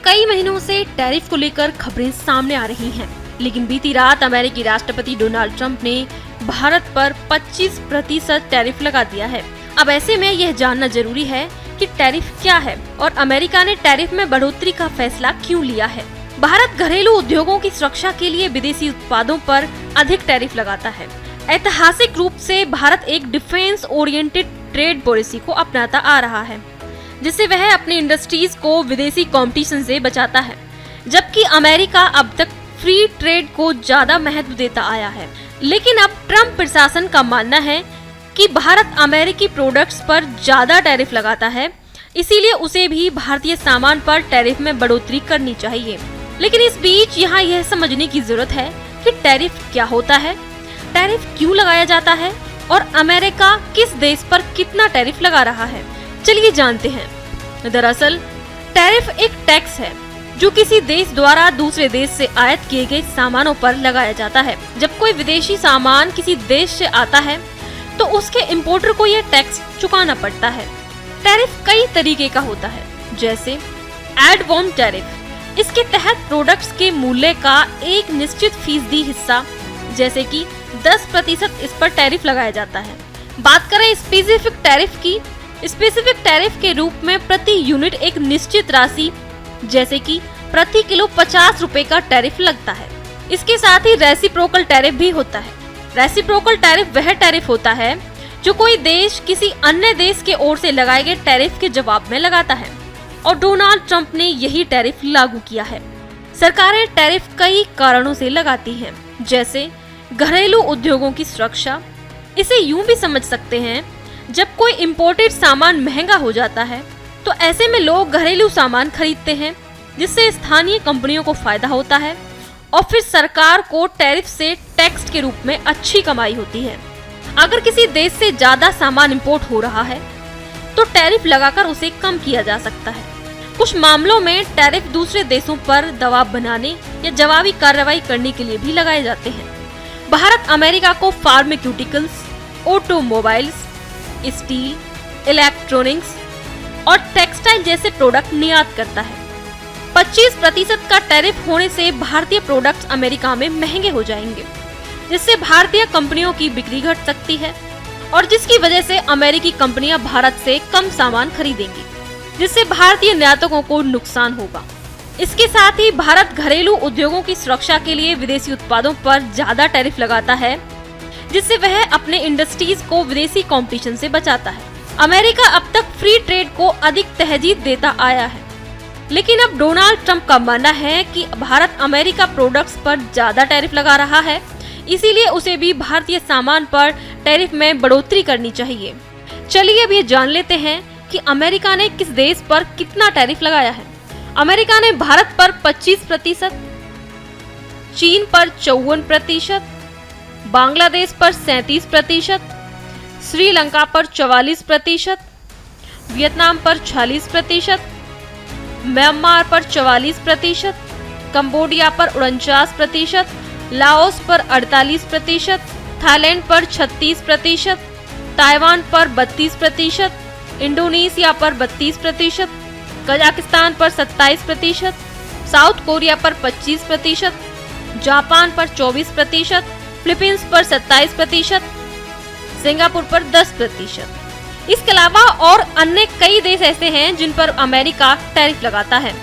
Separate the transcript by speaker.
Speaker 1: कई महीनों से टैरिफ को लेकर खबरें सामने आ रही हैं, लेकिन बीती रात अमेरिकी राष्ट्रपति डोनाल्ड ट्रंप ने भारत पर 25% टैरिफ लगा दिया है। अब ऐसे में यह जानना जरूरी है कि टैरिफ क्या है और अमेरिका ने टैरिफ में बढ़ोतरी का फैसला क्यों लिया है। भारत घरेलू उद्योगों की सुरक्षा के लिए विदेशी उत्पादों पर अधिक टैरिफ लगाता है। ऐतिहासिक रूप से भारत एक डिफेंस ओरिएंटेड ट्रेड पॉलिसी को अपनाता आ रहा है, जिससे वह अपनी इंडस्ट्रीज को विदेशी कंपटीशन से बचाता है, जबकि अमेरिका अब तक फ्री ट्रेड को ज्यादा महत्व देता आया है। लेकिन अब ट्रंप प्रशासन का मानना है कि भारत अमेरिकी प्रोडक्ट्स पर ज्यादा टैरिफ लगाता है, इसीलिए उसे भी भारतीय सामान पर टैरिफ में बढ़ोतरी करनी चाहिए। लेकिन इस बीच यहाँ यह समझने की जरूरत है कि टैरिफ क्या होता है, टैरिफ क्यों लगाया जाता है और अमेरिका किस देश पर कितना टैरिफ लगा रहा है। चलिए जानते हैं। दरअसल टैरिफ एक टैक्स है जो किसी देश द्वारा दूसरे देश से आयात किए गए सामानों पर लगाया जाता है। जब कोई विदेशी सामान किसी देश से आता है तो उसके इंपोर्टर को यह टैक्स चुकाना पड़ता है। टैरिफ कई तरीके का होता है, जैसे एड वॉम टैरिफ। इसके तहत प्रोडक्ट्स के मूल्य का एक निश्चित फीसदी हिस्सा जैसे कि 10% इस पर टैरिफ लगाया जाता है। बात करें स्पेसिफिक टैरिफ की, स्पेसिफिक टैरिफ के रूप में प्रति यूनिट एक निश्चित राशि जैसे कि प्रति किलो 50 रुपए का टैरिफ लगता है। इसके साथ ही रेसिप्रोकल टैरिफ भी होता है। रेसिप्रोकल टैरिफ वह टैरिफ होता है जो कोई देश किसी अन्य देश के ओर से लगाए गए टैरिफ के जवाब में लगाता है, और डोनाल्ड ट्रंप ने यही टैरिफ लागू किया है। सरकारें टैरिफ कई कारणों से लगाती हैं, जैसे घरेलू उद्योगों की सुरक्षा। इसे यूं भी समझ सकते हैं, जब कोई इम्पोर्टेड सामान महंगा हो जाता है तो ऐसे में लोग घरेलू सामान खरीदते हैं, जिससे स्थानीय कंपनियों को फायदा होता है और फिर सरकार को टैरिफ से टैक्स के रूप में अच्छी कमाई होती है। अगर किसी देश से ज्यादा सामान इंपोर्ट हो रहा है तो टैरिफ लगाकर उसे कम किया जा सकता है। कुछ मामलों में टैरिफ दूसरे देशों पर दबाव बनाने या जवाबी कार्रवाई करने के लिए भी लगाए जाते हैं। भारत अमेरिका को फार्मास्यूटिकल्स, ऑटोमोबाइल्स, स्टील, इलेक्ट्रॉनिक्स और टेक्सटाइल जैसे प्रोडक्ट निर्यात करता है। 25% का टैरिफ होने से भारतीय प्रोडक्ट्स अमेरिका में महंगे हो जाएंगे, जिससे भारतीय कंपनियों की बिक्री घट सकती है और जिसकी वजह से अमेरिकी कंपनियां भारत से कम सामान खरीदेंगी, जिससे भारतीय निर्यातकों को नुकसान होगा। इसके साथ ही भारत घरेलू उद्योगों की सुरक्षा के लिए विदेशी उत्पादों पर ज्यादा टैरिफ लगाता है, जिससे वह अपने इंडस्ट्रीज को विदेशी कंपटीशन से बचाता है। अमेरिका अब तक फ्री ट्रेड को अधिक तरजीह देता आया है, लेकिन अब डोनाल्ड ट्रंप का मानना है कि भारत अमेरिका प्रोडक्ट्स पर ज्यादा टैरिफ लगा रहा है, इसीलिए उसे भी भारतीय सामान पर टैरिफ में बढ़ोतरी करनी चाहिए। चलिए अब ये जान लेते हैं कि अमेरिका ने किस देश पर कितना टैरिफ लगाया है। अमेरिका ने भारत पर 25%, चीन पर 54%, बांग्लादेश पर 37%, श्रीलंका पर 44%, वियतनाम पर 46%, म्यांमार पर 44%, कंबोडिया पर 49%, लाओस पर 48%, थाईलैंड पर 36%, ताइवान पर 32%, इंडोनेशिया पर 32%, कजाकिस्तान पर 27%, साउथ कोरिया पर 25%, जापान पर 24%, फिलीपींस पर 27%, सिंगापुर पर 10%। इसके अलावा और अन्य कई देश ऐसे हैं जिन पर अमेरिका टैरिफ लगाता है।